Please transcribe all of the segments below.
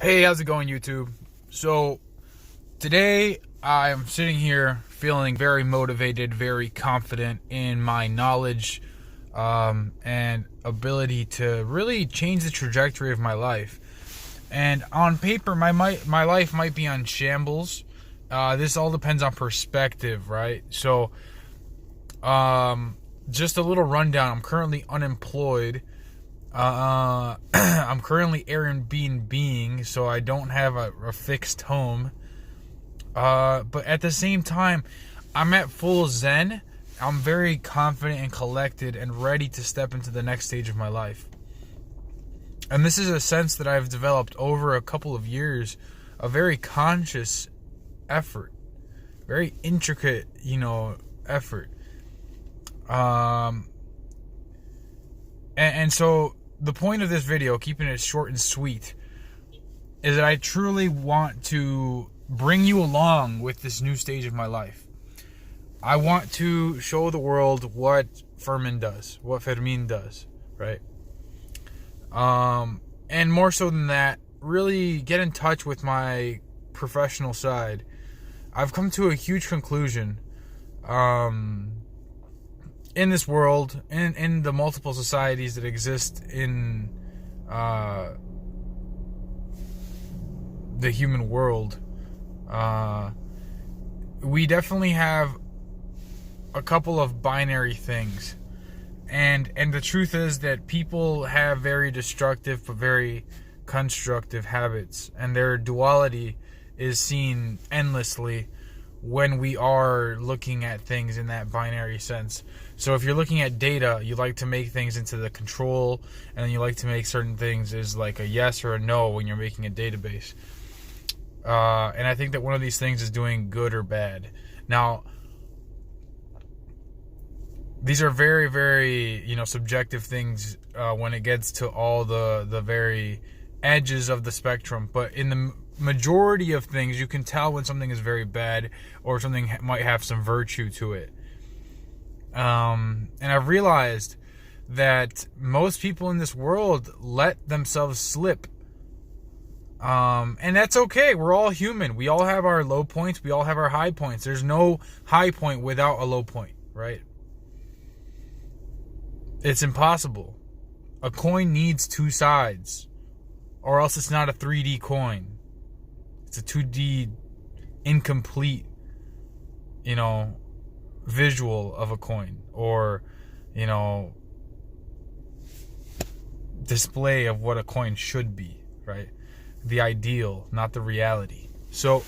Hey, how's it going, YouTube? So, today I'm sitting here feeling very motivated, very confident in my knowledge and ability to really change the trajectory of my life. And on paper, my life might be on shambles. This all depends on perspective, right? So, just a little rundown. I'm currently unemployed. I'm currently Airbnb-ing, so I don't have a fixed home. But at the same time, I'm at full zen. I'm very confident and collected and ready to step into the next stage of my life. And this is a sense that I've developed over a couple of years, a very conscious effort, very intricate, effort. And so the point of this video, keeping it short and sweet, is that I truly want to bring you along with this new stage of my life. I want to show the world what Fermin does, right? And more so than that, really get in touch with my professional side. I've come to a huge conclusion in this world, in the multiple societies that exist in the human world. We definitely have a couple of binary things, and the truth is that people have very destructive but very constructive habits, and their duality is seen endlessly when we are looking at things in that binary sense. So if you're looking at data, you like to make things into the control, and then you like to make certain things as like a yes or a no when you're making a database. And I think that one of these things is doing good or bad. Now, these are very, very, subjective things when it gets to all the very edges of the spectrum. But in the majority of things, you can tell when something is very bad or something might have some virtue to it. And I've realized that most people in this world let themselves slip. And that's okay. We're all human. We all have our low points. We all have our high points. There's no high point without a low point, right? It's impossible. A coin needs two sides, or else it's not a 3D coin. It's a 2D incomplete, visual of a coin, or, display of what a coin should be, right? The ideal, not the reality. So,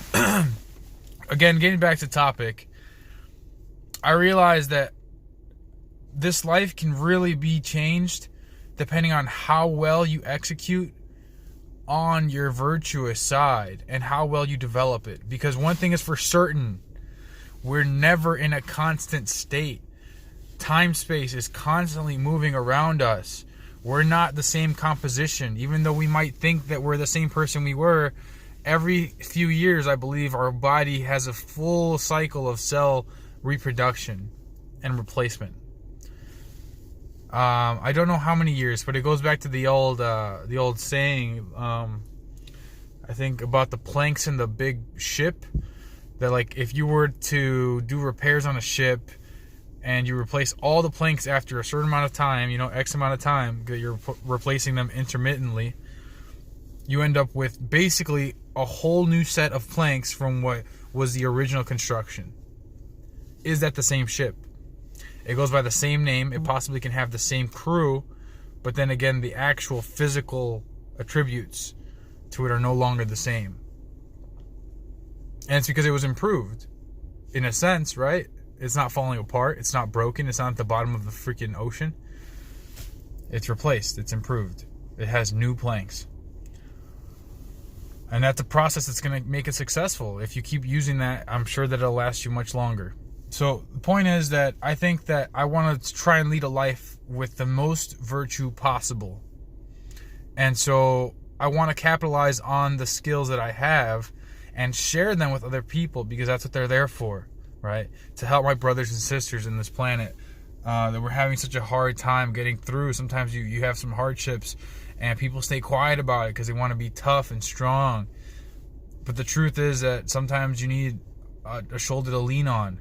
again, getting back to topic, I realized that this life can really be changed depending on how well you execute on your virtuous side and how well you develop it. Because one thing is for certain, we're never in a constant state. Time space is constantly moving around us. We're not the same composition. Even though we might think that we're the same person we were, every few years, I believe, our body has a full cycle of cell reproduction and replacement. I don't know how many years, but it goes back to the old saying, I think, about the planks in the big ship, that like if you were to do repairs on a ship and you replace all the planks after a certain amount of time, X amount of time, that you're replacing them intermittently, you end up with basically a whole new set of planks from what was the original construction. Is that the same ship? It goes by the same name. It possibly can have the same crew, but then again, the actual physical attributes to it are no longer the same. And it's because it was improved, in a sense, right? It's not falling apart. It's not broken. It's not at the bottom of the freaking ocean. It's replaced. It's improved. It has new planks. And that's a process that's going to make it successful. If you keep using that, I'm sure that it'll last you much longer. So the point is that I think that I want to try and lead a life with the most virtue possible. And so I want to capitalize on the skills that I have and share them with other people, because that's what they're there for, right? To help my brothers and sisters in this planet that we're having such a hard time getting through. Sometimes you have some hardships and people stay quiet about it because they want to be tough and strong. But the truth is that sometimes you need a shoulder to lean on.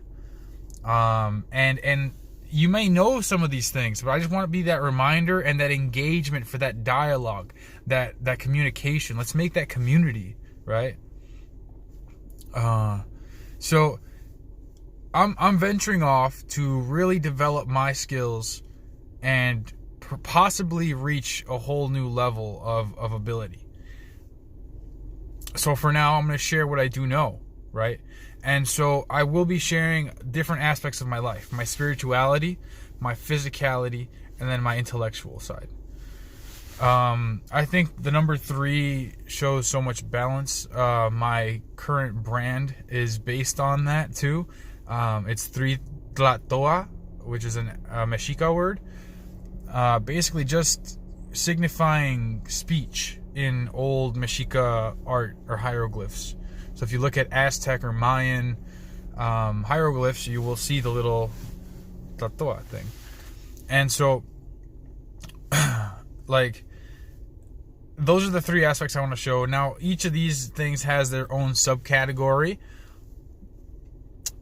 And you may know some of these things, but I just want to be that reminder and that engagement for that dialogue, that communication. Let's make that community, right? So I'm venturing off to really develop my skills and possibly reach a whole new level of ability. So for now, I'm going to share what I do know, right? And so I will be sharing different aspects of my life, my spirituality, my physicality, and then my intellectual side. I think the number 3 shows so much balance. My current brand is based on that too. It's 3 Tlatoa, which is a Mexica word. Basically just signifying speech in old Mexica art or hieroglyphs. So if you look at Aztec or Mayan hieroglyphs, you will see the little Tlatoa thing. And so, like, those are the 3 aspects I want to show. Now, each of these things has their own subcategory.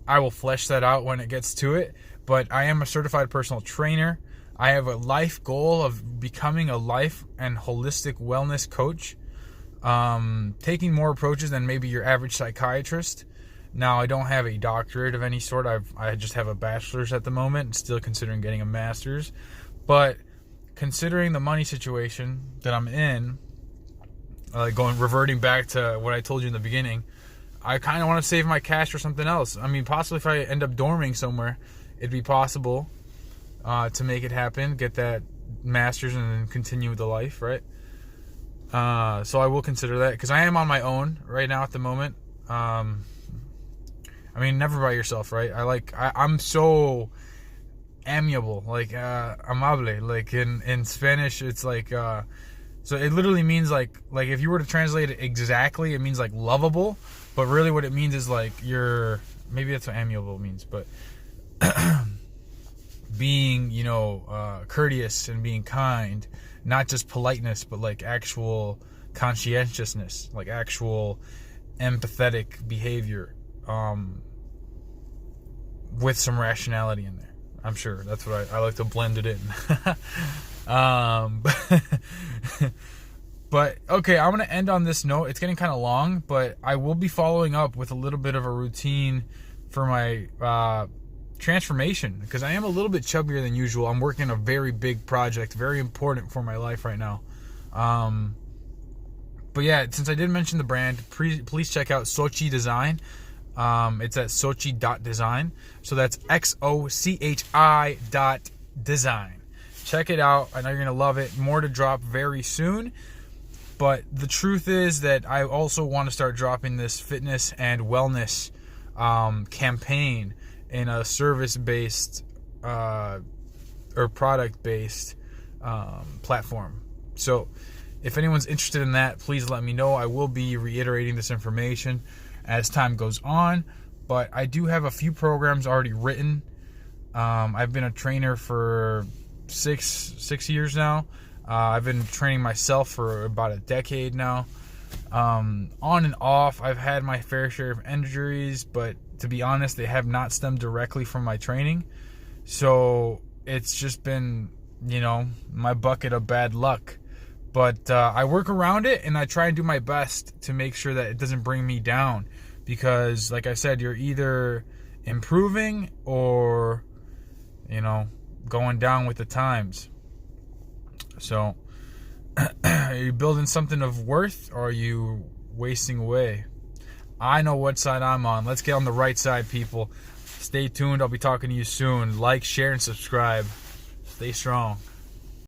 I will flesh that out when it gets to it. But I am a certified personal trainer. I have a life goal of becoming a life and holistic wellness coach. Taking more approaches than maybe your average psychiatrist. Now, I don't have a doctorate of any sort. I just have a bachelor's at the moment, still considering getting a master's. But considering the money situation that I'm in, reverting back to what I told you in the beginning, I kind of want to save my cash for something else. I mean, possibly if I end up dorming somewhere, it'd be possible to make it happen, get that master's, and then continue with the life, right? So I will consider that, because I am on my own right now at the moment. I mean, never by yourself, right? I'm so amiable, like amable, like in Spanish, it's like so it literally means like if you were to translate it exactly, it means like lovable, but really what it means is like maybe that's what amiable means, but being, courteous and being kind. Not just politeness, but like actual conscientiousness, like actual empathetic behavior, with some rationality in there. I'm sure that's what I like to blend it in. But okay, I'm gonna end on this note. It's getting kind of long, but I will be following up with a little bit of a routine for my transformation, because I am a little bit chubbier than usual. I'm working a very big project, very important for my life right now. But yeah, since I did mention the brand, please check out Xochi Design. It's at xochi.design. So that's XOCHI.design. Check it out. I know you're going to love it. More to drop very soon. But the truth is that I also want to start dropping this fitness and wellness campaign in a service-based or product-based platform. So if anyone's interested in that, please let me know. I will be reiterating this information as time goes on, but I do have a few programs already written. I've been a trainer for six years now. I've been training myself for about a decade now. On and off, I've had my fair share of injuries, but to be honest, they have not stemmed directly from my training. So it's just been, my bucket of bad luck. But I work around it, and I try and do my best to make sure that it doesn't bring me down. Because, like I said, you're either improving or, going down with the times. So, are you building something of worth, or are you wasting away? I know what side I'm on. Let's get on the right side, people. Stay tuned. I'll be talking to you soon. Like, share, and subscribe. Stay strong.